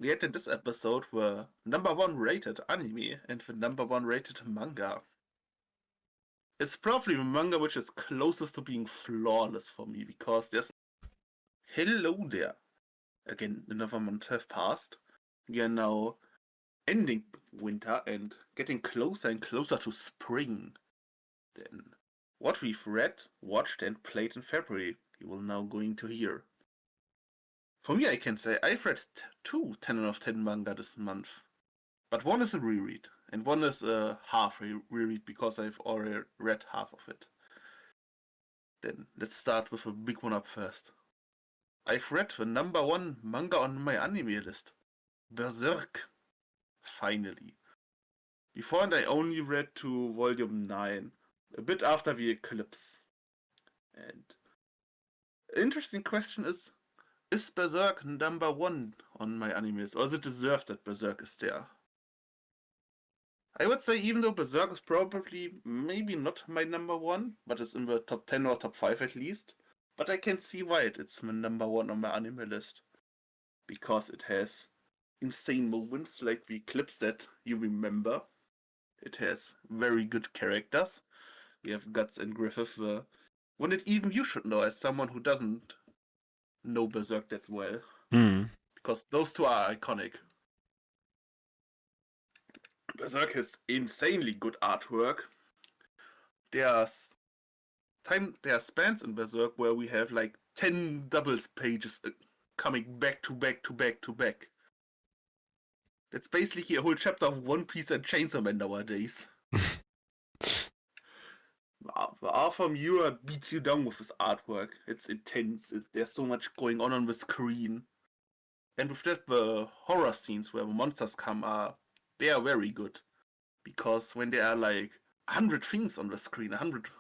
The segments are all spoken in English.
we had in this episode the number one rated anime and the number one rated manga. It's probably the manga which is closest to being flawless for me because there's hello there. Again, another month have passed. We are now ending winter and getting closer and closer to spring. Then, what we've read, watched, and played in February, you will now going to hear. For me, I can say I've read two 10 out of 10 manga this month. But one is a reread, and one is a half reread because I've already read half of it. Then, let's start with a big one up first. I've read the number one manga on my anime list, Berserk. Finally. Before I only read to volume 9, a bit after the eclipse. And interesting question is Berserk number one on my anime list, or is it deserved that Berserk is there? I would say even though Berserk is probably maybe not my number one, but it's in the top 10 or top 5 at least, but I can see why it's my number one on my anime list. Because it has insane moments like the clips that you remember. It has very good characters. We have Guts and Griffith, one that even you should know as someone who doesn't know Berserk that well. Because those two are iconic. Berserk has insanely good artwork. There are spans in Berserk where we have like 10 doubles pages coming back to back to back to back. That's basically a whole chapter of One Piece and Chainsaw Man nowadays. Arthur Muir beats you down with his artwork. It's intense. There's so much going on the screen. And with that, the horror scenes where the monsters come they are very good. Because when there are like 100 things on the screen, 100,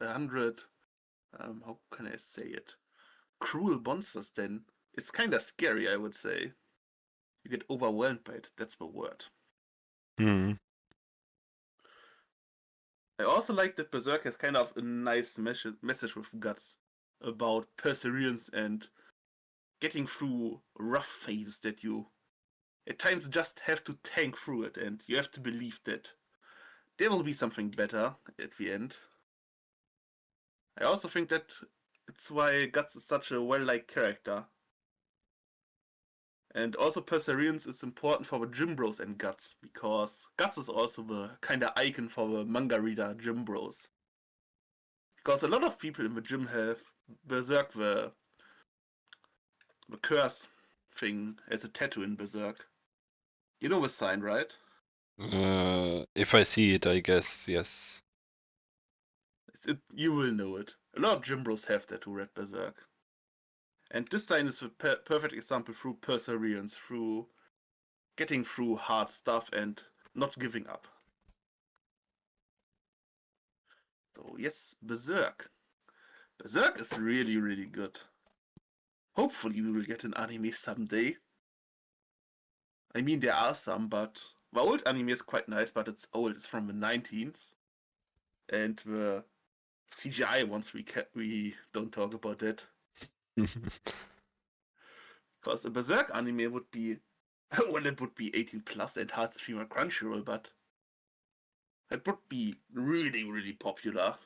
how can I say it? Cruel monsters, then it's kind of scary, I would say. You get overwhelmed by it. That's the word. I also like that Berserk has kind of a nice message with Guts about perseverance and getting through rough phases that you at times just have to tank through it, and you have to believe that there will be something better at the end. I also think that it's why Guts is such a well-liked character. And also perseverance is important for the gym bros and Guts, because Guts is also the kind of icon for the manga reader gym bros. Because a lot of people in the gym have Berserk, the curse thing, as a tattoo in Berserk. You know the sign, right? If I see it, I guess, yes. You will know it. A lot of gym bros have that who read Berserk. And this sign is the perfect example through perseverance, through getting through hard stuff and not giving up. So yes, Berserk. Berserk is really, really good. Hopefully we will get an anime someday. I mean, there are some, but the old anime is quite nice, but it's old. It's from the 19s. And the CGI ones, we don't talk about that. Because a Berserk anime would be, well, it would be 18 plus and hard to stream on Crunchyroll, but it would be really, really popular.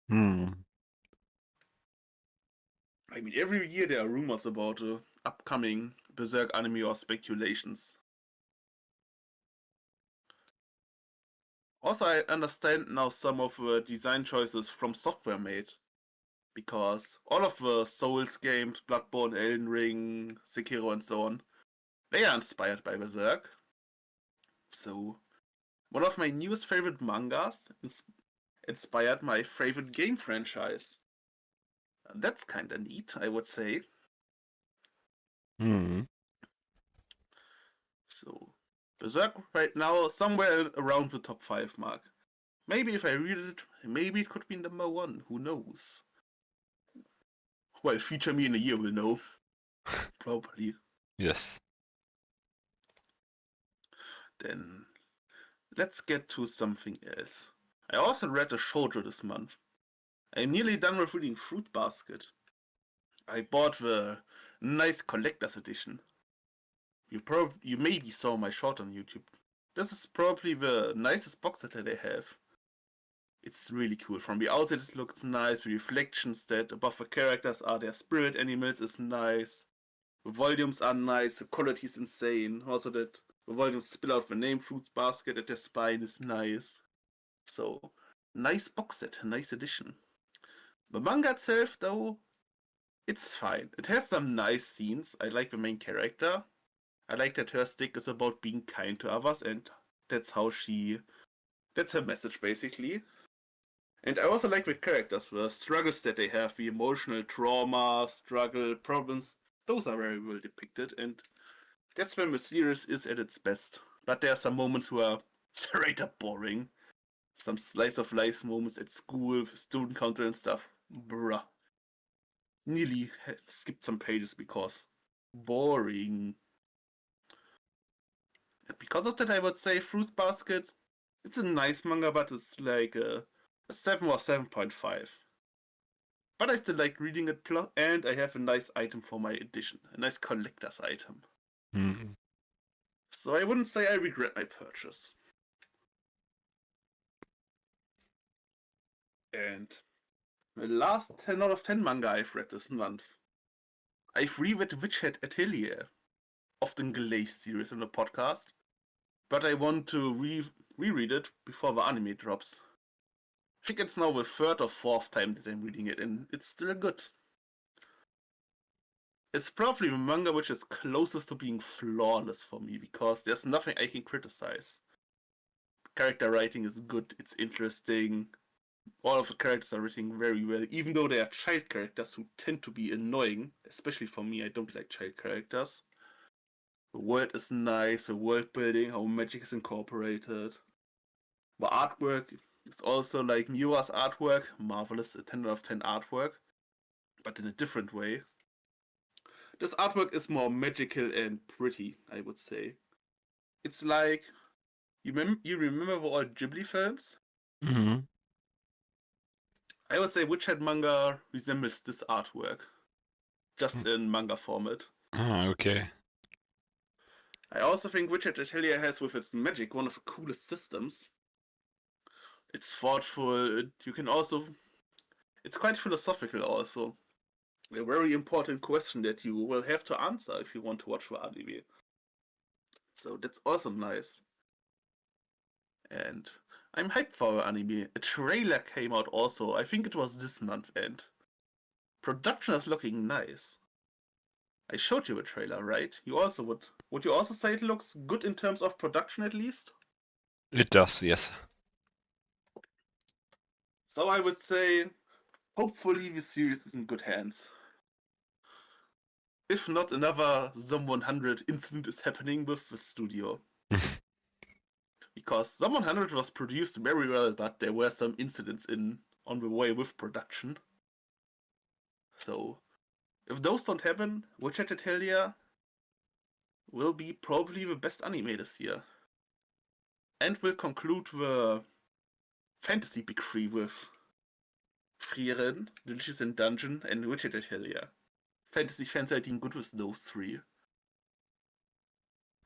I mean, every year there are rumors about upcoming Berserk anime or speculations. Also, I understand now some of the design choices from Software made. Because all of the Souls games, Bloodborne, Elden Ring, Sekiro and so on, they are inspired by Berserk. So, one of my newest favorite mangas inspired my favorite game franchise. That's kinda neat, I would say. So, Berserk right now somewhere around the top 5 mark. Maybe if I read it, maybe it could be number 1, who knows? Well, feature me in a year will know. Probably. Yes. Then, let's get to something else. I also read a shoujo this month. I'm nearly done with reading Fruit Basket. I bought the nice collector's edition. You maybe saw my short on YouTube. This is probably the nicest box set that they have. It's really cool. From the outside it looks nice. The reflections that above the characters are their spirit animals is nice. The volumes are nice. The quality is insane. Also that the volumes spill out the name Fruits Basket at their spine is nice. So, nice box set, nice edition. The manga itself, though, it's fine. It has some nice scenes. I like the main character. I like that her stick is about being kind to others, and that's her message, basically. And I also like the characters, the struggles that they have, the emotional trauma, struggle, problems. Those are very well depicted, and that's when the series is at its best. But there are some moments who are straight up boring. Some slice of life moments at school, student council and stuff. Bruh. Nearly skipped some pages because boring. Because of that, I would say Fruit Basket, it's a nice manga, but it's like a 7 or 7.5. But I still like reading it, and I have a nice item for my edition, a nice collector's item. Mm. So I wouldn't say I regret my purchase. And the last 10 out of 10 manga I've read this month. I've reread Witchhead Atelier, often glazed series in the podcast, but I want to reread it before the anime drops. I think it's now the third or fourth time that I'm reading it, and it's still good. It's probably the manga which is closest to being flawless for me, because there's nothing I can criticize. Character writing is good, it's interesting, all of the characters are written very well, even though they are child characters who tend to be annoying, especially for me, I don't like child characters. The world is nice, the world building, how magic is incorporated. The artwork is also like Miura's artwork, marvelous, a 10 out of 10 artwork, but in a different way. This artwork is more magical and pretty, I would say. It's like, you remember the old Ghibli films? Mm-hmm. I would say Witchhead manga resembles this artwork, just in manga format. Ah, okay. I also think Witchhead Atelier has, with its magic, one of the coolest systems. It's thoughtful, you can also... It's quite philosophical also. A very important question that you will have to answer if you want to watch the anime. So that's also nice. And I'm hyped for the anime. A trailer came out also, I think it was this month, and production is looking nice. I showed you a trailer, right? You also would you also say it looks good in terms of production at least? It does, yes. So I would say hopefully the series is in good hands. If not, another Zom 100 incident is happening with the studio. Because Zom 100 was produced very well, but there were some incidents on the way with production. So, if those don't happen, Witcher Atelier will be probably the best anime this year. And will conclude the fantasy big three with Frieren, Delicious in Dungeon, and Witcher Atelier. Fantasy fans are doing good with those three.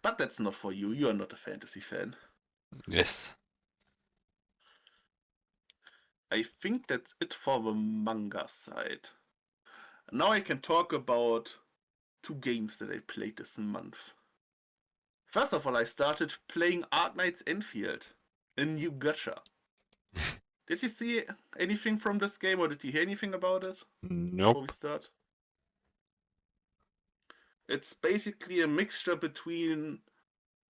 But that's not for you, you are not a fantasy fan. Yes. I think that's it for the manga side. Now I can talk about 2 games that I played this month. First of all, I started playing Arknight's Enfield, a new gacha. Did you see anything from this game, or did you hear anything about it before we Nope. start? It's basically a mixture between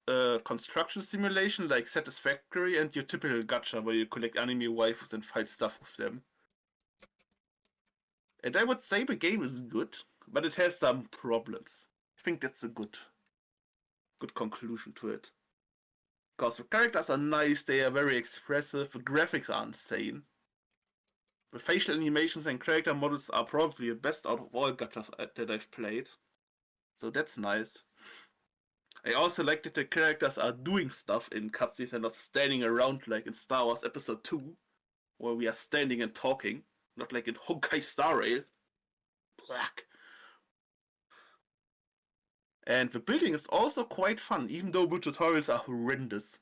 a construction simulation like Satisfactory and your typical gacha where you collect anime waifus and fight stuff with them. And I would say the game is good, but it has some problems. I think that's a good conclusion to it. Because the characters are nice, they are very expressive, the graphics are insane. The facial animations and character models are probably the best out of all gachas that I've played. So that's nice. I also like that the characters are doing stuff in cutscenes and not standing around like in Star Wars Episode 2, where we are standing and talking, not like in Honkai Star Rail. Black. And the building is also quite fun, even though the tutorials are horrendous.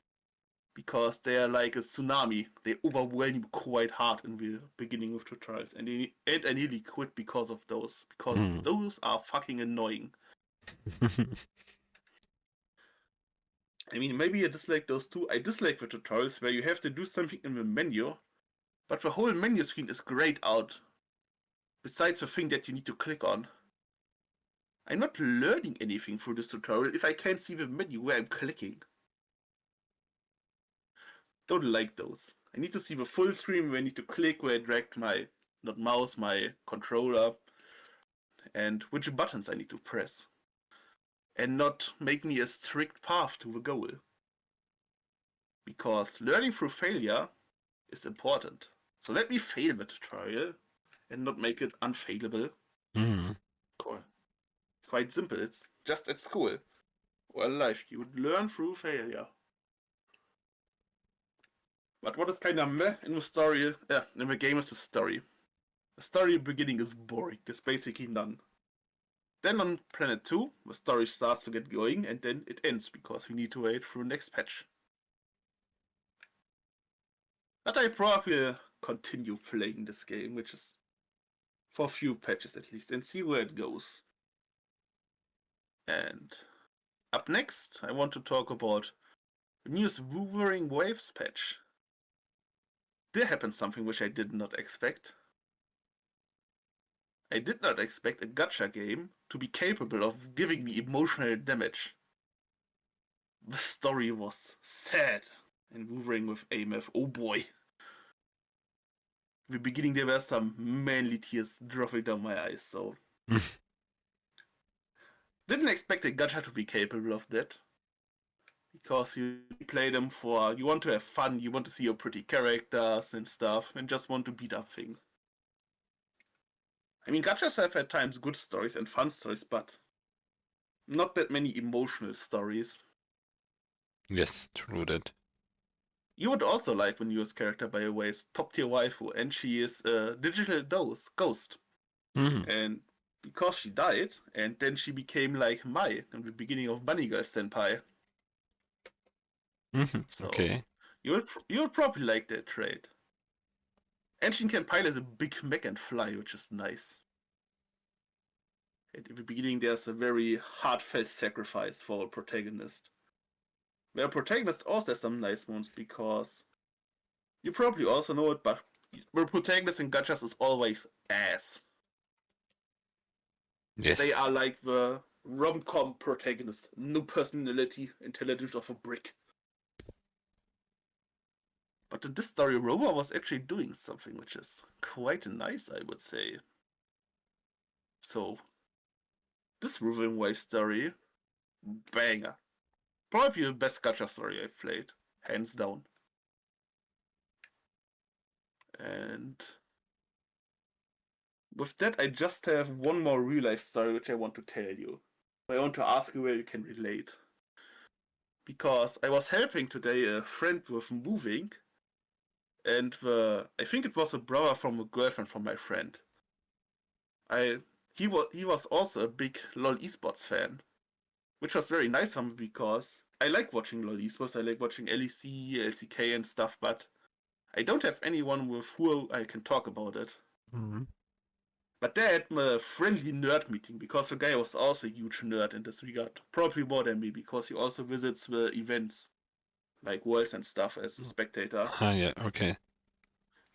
Because they are like a tsunami. They overwhelm you quite hard in the beginning of tutorials. And I nearly quit because of those. Because those are fucking annoying. I mean, maybe I dislike those too. I dislike the tutorials where you have to do something in the menu, but the whole menu screen is grayed out. Besides the thing that you need to click on. I'm not learning anything through this tutorial if I can't see the menu where I'm clicking. Don't like those. I need to see the full screen where I need to click, where I drag my, not mouse, my controller, and which buttons I need to press. And not make me a strict path to the goal. Because learning through failure is important. So let me fail the tutorial and not make it unfailable. Cool. Quite simple. It's just at school or life. You would learn through failure. But what is kind of meh in the story, in the game is the story. The story beginning is boring. There's basically none. Then on Planet 2, the story starts to get going and then it ends because we need to wait for the next patch. But I probably continue playing this game, which is for a few patches at least, and see where it goes. And up next, I want to talk about the newest Wuthering Waves patch. There happened something which I did not expect. I did not expect a gacha game to be capable of giving me emotional damage. The story was sad and Wuthering with AMF. Oh boy. In the beginning there were some manly tears dropping down my eyes, so didn't expect a gacha to be capable of that. Because you play them for, you want to have fun, you want to see your pretty characters and stuff, and just want to beat up things. I mean, gachas have at times good stories and fun stories, but not that many emotional stories. Yes, true that. You would also like the newest character, by the way, is top tier waifu, and she is a digital ghost. And because she died, and then she became like Mai in the beginning of Bunny Girl Senpai. So Okay. you'll probably like that trait. And she can pilot a big mech and fly, which is nice. And in the beginning, there's a very heartfelt sacrifice for a protagonist. Where a protagonist also has some nice moments because you probably also know it, but the protagonist in gachas is always ass. Yes. They are like the rom-com protagonist, no personality, intelligence of a brick. But in this story, Rover was actually doing something which is quite nice, I would say. So, this Ruven Wave story, banger. Probably the best gacha story I've played, hands down. And with that, I just have one more real life story which I want to tell you. I want to ask you where you can relate. Because I was helping today a friend with moving, and I think it was a brother from a girlfriend from my friend. He was also a big LoL esports fan, which was very nice of me because I like watching LoL esports. I like watching LEC, LCK, and stuff, but I don't have anyone with who I can talk about it. But they had a friendly nerd meeting because the guy was also a huge nerd in this regard. Probably more than me because he also visits the events like Worlds and stuff as a spectator. Yeah, okay.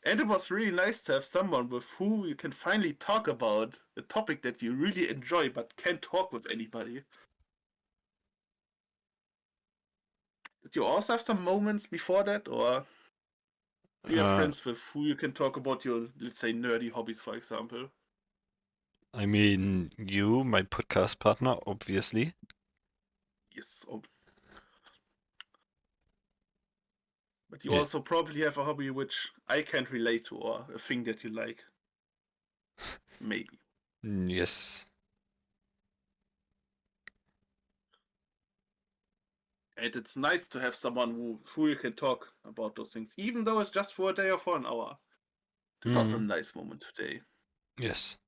And it was really nice to have someone with who you can finally talk about a topic that you really enjoy but can't talk with anybody. Did you also have some moments before that, or do you have friends with who you can talk about your, let's say, nerdy hobbies, for example? I mean, you, my podcast partner, obviously. Yes. But you Yeah. also probably have a hobby which I can't relate to, or a thing that you like. Maybe. Yes. And it's nice to have someone who you can talk about those things, even though it's just for a day or for an hour. This was a nice moment today. Yes.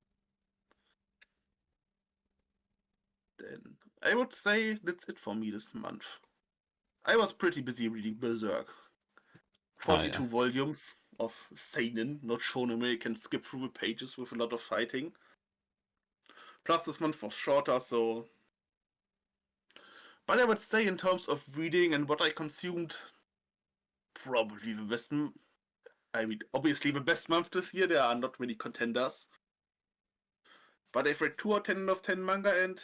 Then I would say that's it for me this month. I was pretty busy reading Berserk. Ah, yeah. 42 volumes of seinen, not shonen where you can skip through the pages with a lot of fighting. Plus this month was shorter, so... But I would say in terms of reading and what I consumed, probably the best... I mean, obviously the best month this year, there are not many contenders. But I've read 2 or 10 of 10 manga and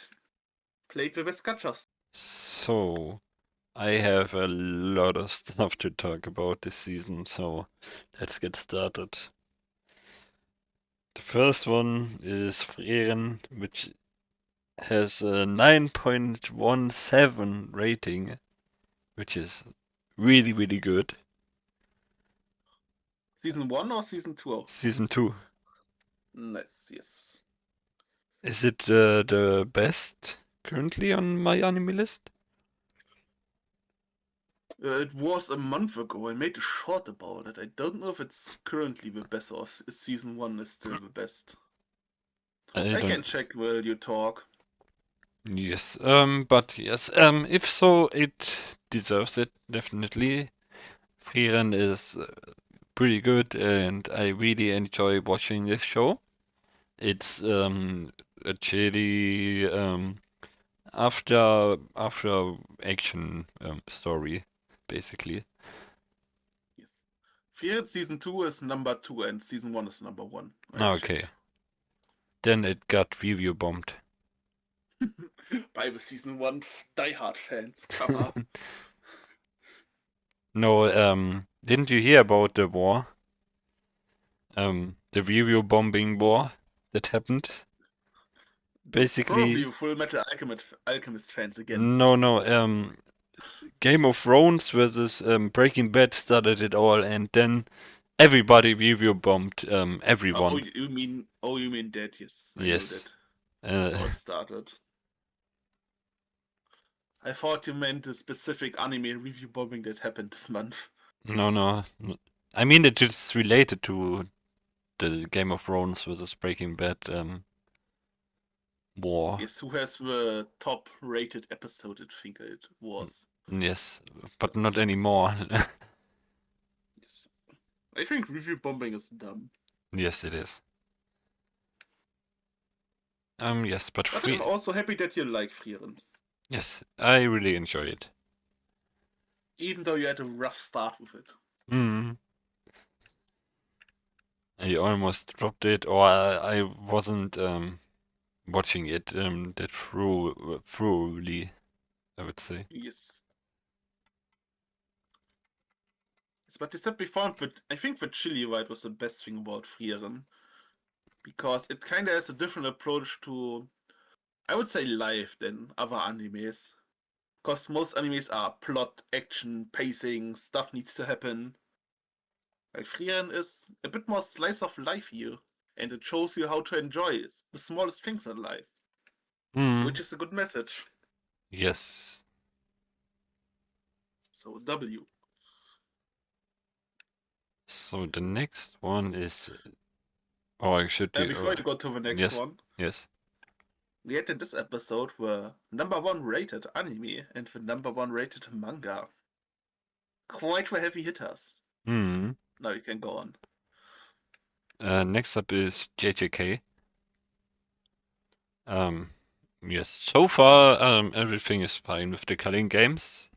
played the best gachas. So, I have a lot of stuff to talk about this season, so let's get started. The first one is Frieren, which has a 9.17 rating, which is really, really good. Season 1 or Season 2? Season 2. Nice, yes. Is it the best currently on my anime list? It was a month ago. I made a short about it. I don't know if it's currently the best or if Season 1 is still the best. I I can don't. check while you talk. Yes, but yes, if so, it deserves it, definitely. Frieren is pretty good, and I really enjoy watching this show. It's a chilly after action story, basically. Yes. Fear Season 2 is number 2 and Season 1 is number 1. I Okay, checked. then it got review bombed. By the Season 1 diehard fans cover. No, didn't you hear about the war? The review bombing war that happened? Probably Basically, Full Metal Alchemist fans again. no, Game of Thrones versus Breaking Bad started it all, and then everybody review bombed Oh, everyone. you mean that? Yes, I know Yes. that. Uh, How it started. I thought you meant the specific anime review bombing that happened this month. no. I mean, it is related to the Game of Thrones versus Breaking Bad war. Yes, who has the top rated episode? I think it was. Yes, So, but not anymore. yes. I think review bombing is dumb. Yes, it is. Yes, but But I'm free. also happy that you like Frieren. Yes, I really enjoy it. Even though you had a rough start with it. Mm. I almost dropped it, or I wasn't watching it that thoroughly, I would say. Yes. But you said before, but I think the chili white was the best thing about Frieren. Because it kinda has a different approach to, I would say, life than other animes. Because most animes are plot, action, pacing, stuff needs to happen. Like Frieren is a bit more slice of life here, and it shows you how to enjoy the smallest things in life, Mm. which is a good message. Yes. So W. So the next one is. Oh, I should do. Before you go to the next Yes. one, Yes. we had in this episode the number 1 rated anime and the number 1 rated manga. Quite the heavy hitters. Hmm. Now you can go on. Next up is JJK. Um. Yes. So far, everything is fine with the Culling games.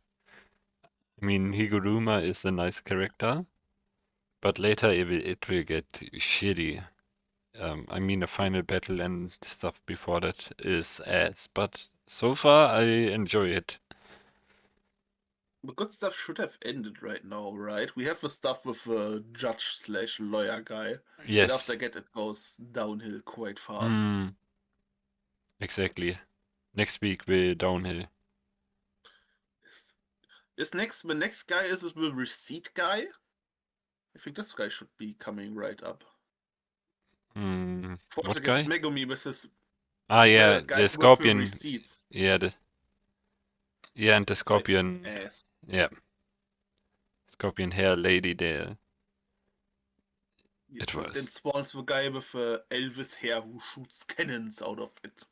I mean, Higuruma is a nice character, but later it will get shitty. I mean, the final battle and stuff before that is ass, but so far I enjoy it. The good stuff should have ended right now, right? We have the stuff with the judge slash lawyer guy, and Yes. after that it goes downhill quite fast. Hmm. Exactly. Next week we're downhill. Is next the next guy is the receipt guy? I think this guy should be coming right up. Hmm. First What it gets guy? Megumi with his Ah, yeah, the guy the with the Scorpion. receipts. Yeah, and the This guy is Scorpion. ass. Yeah, Scorpion hair lady there. It Yes, and then was. spawns the guy with Elvis hair who shoots cannons out of it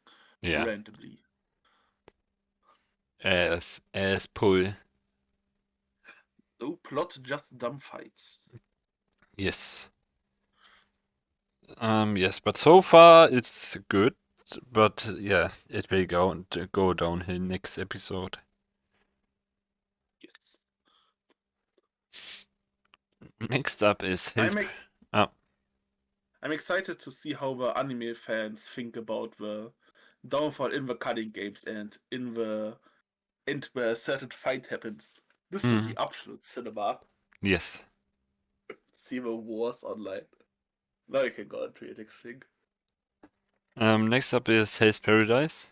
Yeah. randomly. As pull. No plot, just dumb fights. Yes. Yes, but so far it's good. But yeah, it will go downhill next episode. Yes. Next up is his. I'm, ex- Oh, I'm excited to see how the anime fans think about the downfall in the cutting games and where a certain fight happens. This would be absolute cinema. yes. See the wars online. Now I can go on to the next thing. Next up is Hell's Paradise.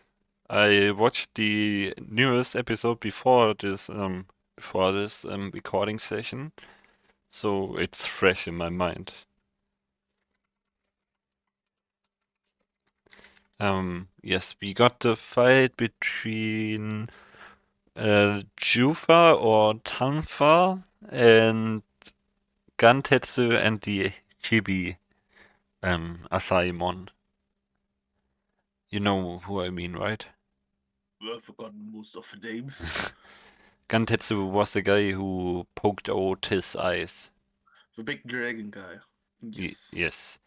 I watched the newest episode before this recording session, so it's fresh in my mind. Yes, we got the fight between Jufa or Tanfa and Gantetsu and the Chibi Asaimon. You know who I mean, right? I've forgotten most of the names. Gantetsu was the guy who poked out his eyes. The big dragon guy. Yes. Yes.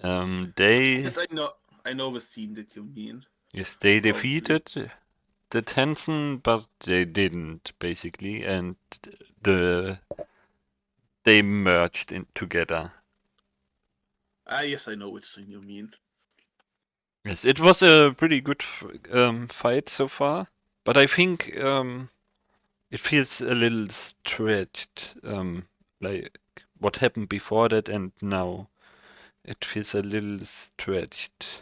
They Yes, I know. I know the scene that you mean. yes they Probably. defeated the Tensen, but they didn't basically, and the they merged in together. Yes, I know which scene you mean. Yes, it was a pretty good fight so far, but I think it feels a little stretched, like what happened before that and now. It feels a little stretched.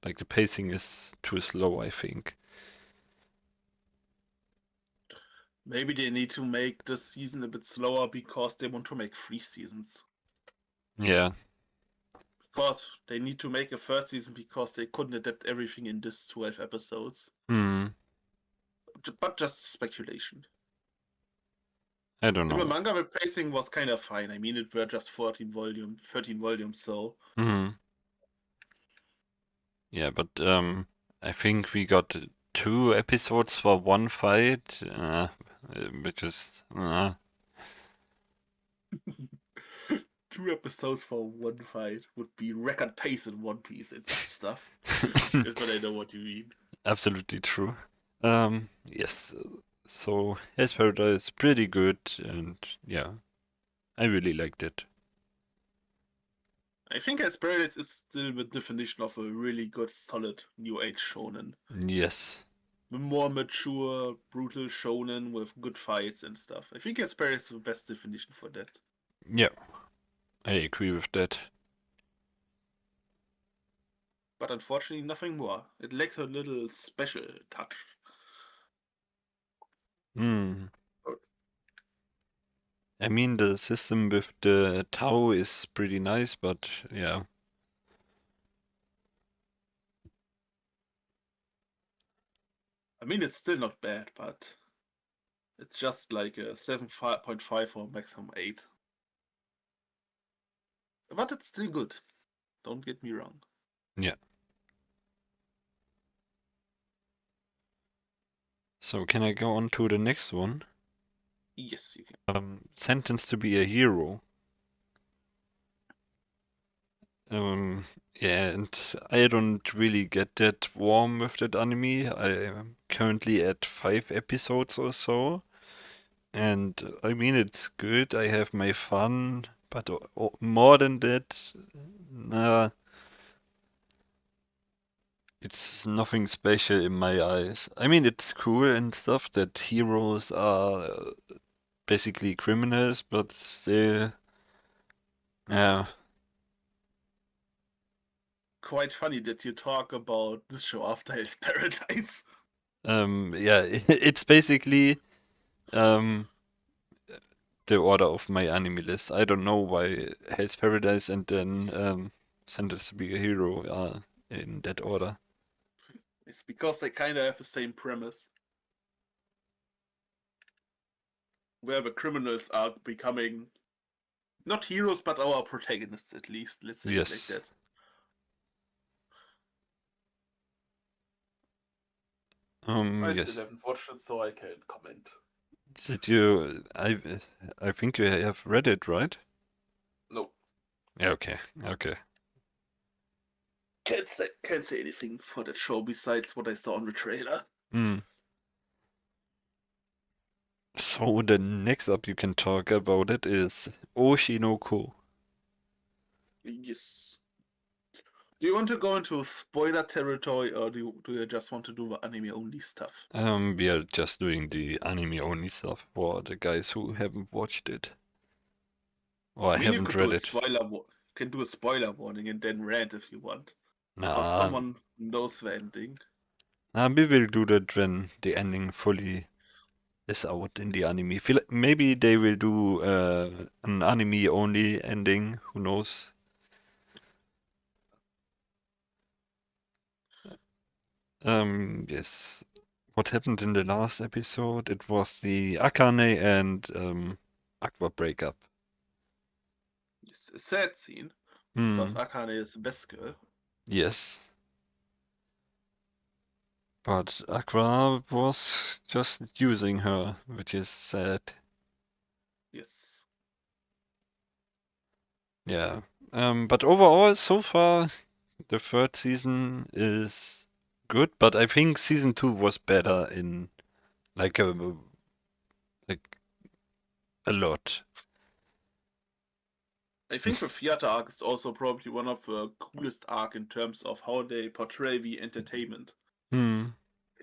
Like the pacing is too slow, I think. Maybe they need to make the season a bit slower because they want to make 3 seasons. Yeah. Because they need to make a third season because they couldn't adapt everything in this 12 episodes. Hmm. But just speculation. I don't In the know. manga, the pacing was kind of fine. I mean, it were just 13 volumes, so Hmm. Yeah, but I think we got 2 episodes for one fight, which is 2 episodes for one fight would be record pace in One Piece and stuff. But I know what you mean. absolutely true. Yes. So Hell's Paradise is pretty good, and yeah, I really liked it. I think Asparagus is still the definition of a really good, solid new age shonen. Yes. The more mature, brutal shonen with good fights and stuff. I think Asparagus is the best definition for that. Yeah, I agree with that. But unfortunately, nothing more. It lacks a little special touch. Hmm. I mean, the system with the Tau is pretty nice, but yeah. I mean, it's still not bad, but it's just like a 7.5 or maximum 8. But it's still good. Don't get me wrong. Yeah. So can I go on to the next one? Yes, you can. Sentenced to be a Hero. Um, yeah, and I don't really get that warm with that anime. I am currently at 5 episodes or so, and I mean it's good. I have my fun, but more than that, nah, it's nothing special in my eyes. I mean it's cool and stuff that heroes are basically criminals, but still, yeah. Quite funny that you talk about this show after Hell's Paradise. Yeah, it's basically um the order of my anime list. I don't know why Hell's Paradise and then Sentenced to Be a Hero are in that order. It's because they kind of have the same premise, where the criminals are becoming not heroes, but our protagonists at least. Let's say it like Yes. that. I still Yes. haven't watched it, so I can't comment. Did you? I think you have read it, right? No, Yeah. Okay. Okay. can't say anything for that show besides what I saw on the trailer. Hmm. So the next up you can talk about it is Oshinoko. Yes. Do you want to go into spoiler territory, or do you just want to do the anime only stuff? We are just doing the anime only stuff for the guys who haven't watched it or I mean, you haven't could do read a it. spoiler. You can do a spoiler warning and then rant if you want, because Nah, someone knows the ending. we will do that when the ending fully is out in the anime. Feel maybe they will do an anime only ending. Who knows? Yes. What happened in the last episode? It was the Akane and Aqua breakup. It's a sad scene because Hmm. Akane is the best girl. Yes. But Aqua was just using her, which is sad. Yes. Yeah. But overall, so far, the third season is good, but I think season two was better in like like a lot. I think the theater arc is also probably one of the coolest arc in terms of how they portray the entertainment, Hmm.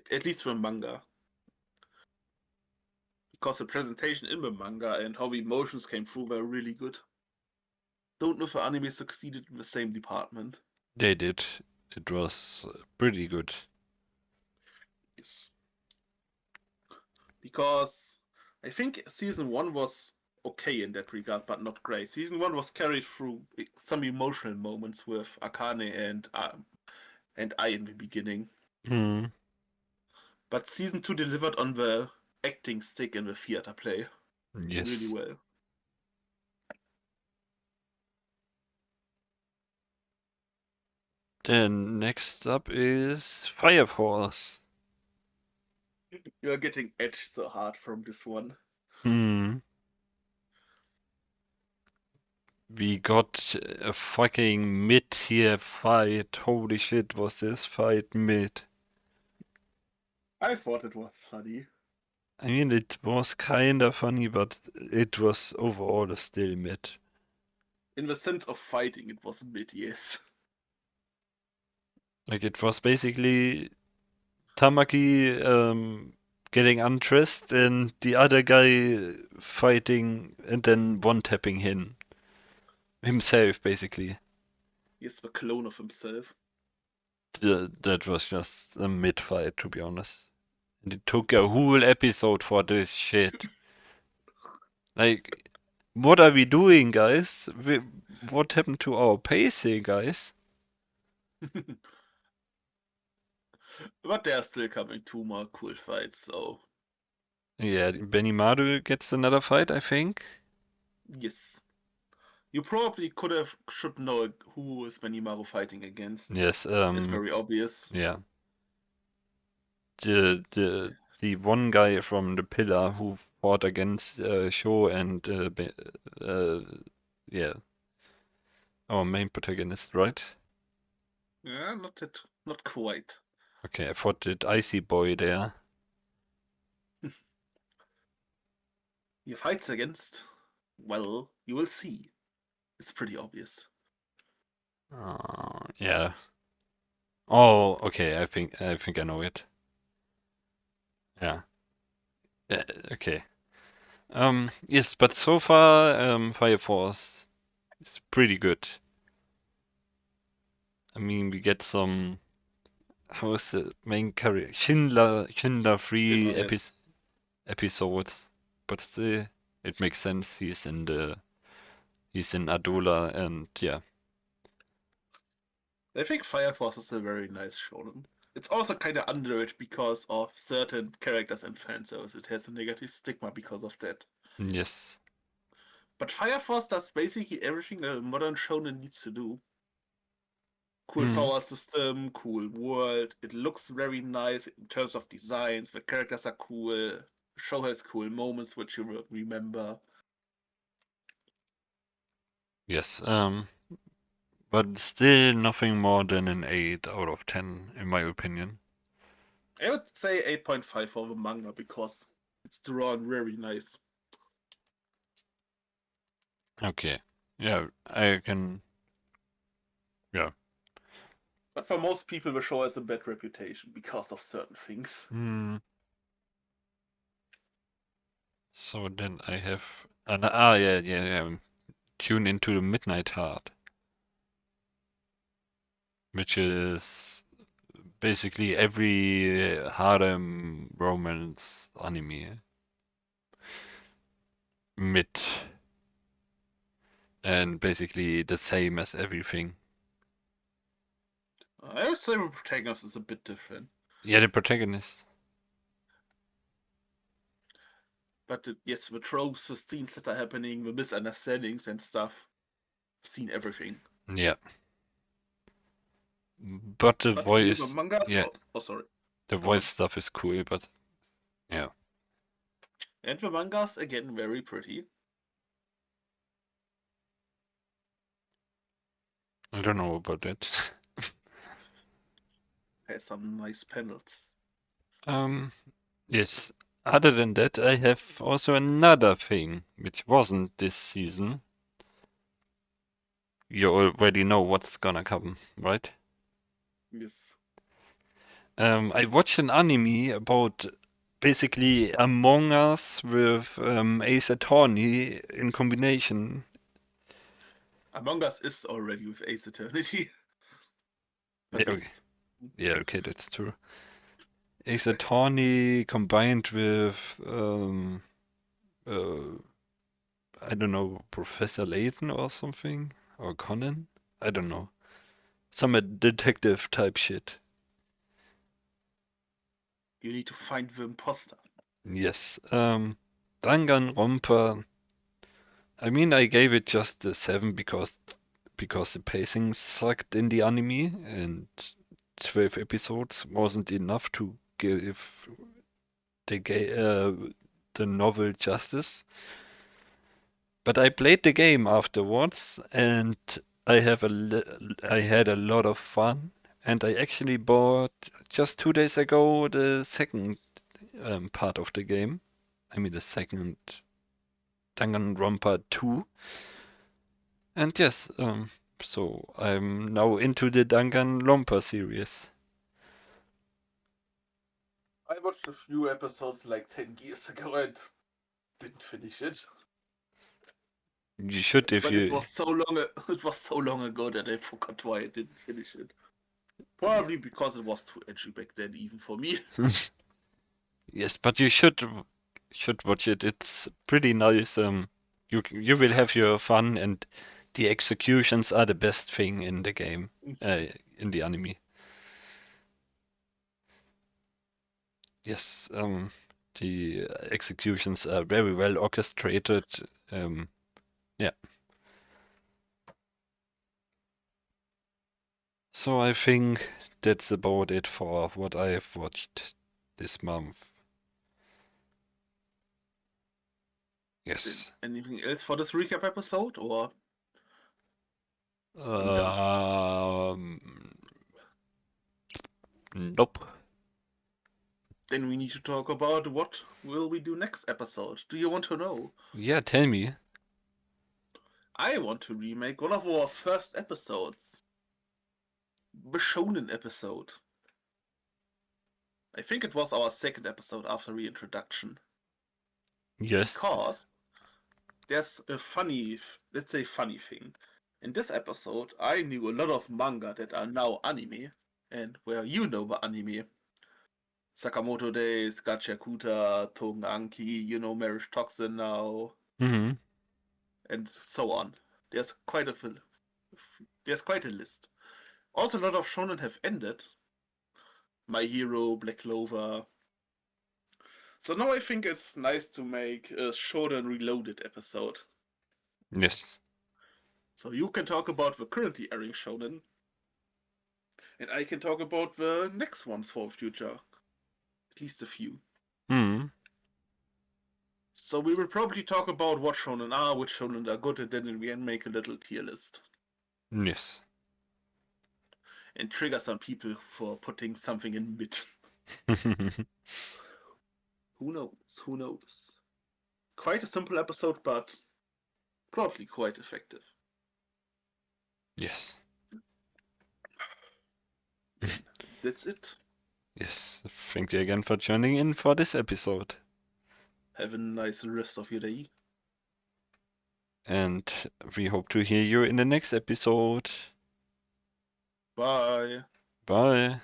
at least from manga. Because the presentation in the manga and how the emotions came through were really good. Don't know if the anime succeeded in the same department. They did. It was pretty good. Yes. Because I think season one was okay in that regard, but not great. Season one was carried through some emotional moments with Akane and I in the beginning. Hmm. But season two delivered on the acting stick and the theater play really Yes. well. Then next up is Fire Force. You're getting edged so hard from this one. Hmm. We got a fucking mid-tier fight. Holy shit, was this fight mid? I thought it was funny. I mean, it was kinda funny, but it was overall still mid. In the sense of fighting, it was mid, yes. Like, it was basically Tamaki getting undressed and the other guy fighting and then one-tapping himself, basically. He's the clone of himself. That was just a mid-fight, to be honest. And it took a whole episode for this shit. Like, what are we doing, guys? What happened to our pacing, guys? But there are still coming two more cool fights, so Yeah, Benimaru gets another fight, I think. yes. You probably should know who is Benimaru fighting against. Yes, It's very obvious. yeah. The one guy from the Pillar who fought against Sho and uh, yeah, our main protagonist, right? Yeah, not quite. Okay, I fought the Icy Boy there. He fights against, well, you will see. It's pretty obvious. Yeah. Oh, okay. I think I know it. Yeah. Okay. Yes, but so far, Fire Force is pretty good. I mean, we get some. How is the main character? Schindler free Yes. episodes, but still, it makes sense. He's in Adola, and yeah. I think Fire Force is a very nice shonen. It's also kind of underrated because of certain characters and fan service. It has a negative stigma because of that. Yes. But Fire Force does basically everything a modern shonen needs to do. Cool Mm. power system, cool world. It looks very nice in terms of designs. The characters are cool. The show has cool moments which you will remember. Yes. But still nothing more than an 8 out of 10, in my opinion. I would say 8.5 for the manga because it's drawn very nice. Okay. Yeah, I can. Yeah. But for most people, the show has a bad reputation because of certain things. Hmm. So then I have. Yeah. Tune into the Midnight Heart, which is basically every harem romance anime. Mid. And basically the same as everything. I would say the protagonist is a bit different. Yeah, the protagonist. But yes, the tropes, the scenes that are happening, the misunderstandings and stuff, seen everything. Yeah. But the But here, the voice. mangas. Yeah, Oh, sorry. the Go voice on. stuff is cool, but yeah. And the mangas, again, very pretty. I don't know about that. Has some nice panels. um, yes. Other than that, I have also another thing which wasn't this season. You already know what's gonna come, right? Yes. I watched an anime about basically Among Us with Ace Attorney in combination. Among Us is already with Ace Eternity. Yeah, But okay. yes. Yeah, okay, that's true. Ace Attorney combined with uh, I don't know, Professor Layton or something? Or Conan? I don't know. Some detective type shit. You need to find the imposter. Yes. Danganronpa. I mean, I gave it just a 7 because the pacing sucked in the anime and 12 episodes wasn't enough to give the novel justice. But I played the game afterwards, and I had a lot of fun. And I actually bought just 2 days ago the second part of the game. I mean the second Danganronpa 2. And yes, so I'm now into the Danganronpa series. I watched a few episodes like 10 years ago and didn't finish it. You should if But it you. was so long. It was so long ago that I forgot why I didn't finish it. Probably because it was too edgy back then, even for me. Yes, but you should watch it. It's pretty nice. You will have your fun, and the executions are the best thing in the game, in the anime. Yes, the executions are very well orchestrated. Yeah. So I think that's about it for what I have watched this month. Yes. Anything else for this recap episode, or are we done? Um, nope. Then we need to talk about what will we do next episode. Do you want to know? Yeah, tell me. I want to remake one of our first episodes, the Shonen episode. I think it was our second episode after reintroduction. Yes. Because there's a funny, let's say funny thing. In this episode, I knew a lot of manga that are now anime, and where you know the anime. Sakamoto Days, Gachakuta, Toganki, you know Marriage Toxin now, Mm-hmm. and so on. There's quite a there's quite a list. Also, a lot of shonen have ended. My Hero, Black Clover. So now I think it's nice to make a Shonen Reloaded episode. Yes. So you can talk about the currently airing shonen, And I can talk about the next ones for future. At least a few. Hmm. So we will probably talk about what shonen are, which shonen are good, and then in the end make a little tier list. Yes. And trigger some people for putting something in mid. Who knows? Who knows? Quite a simple episode, but probably quite effective. Yes. Then that's it. Yes. Thank you again for joining in for this episode. Have a nice rest of your day. And we hope to hear you in the next episode. Bye. Bye.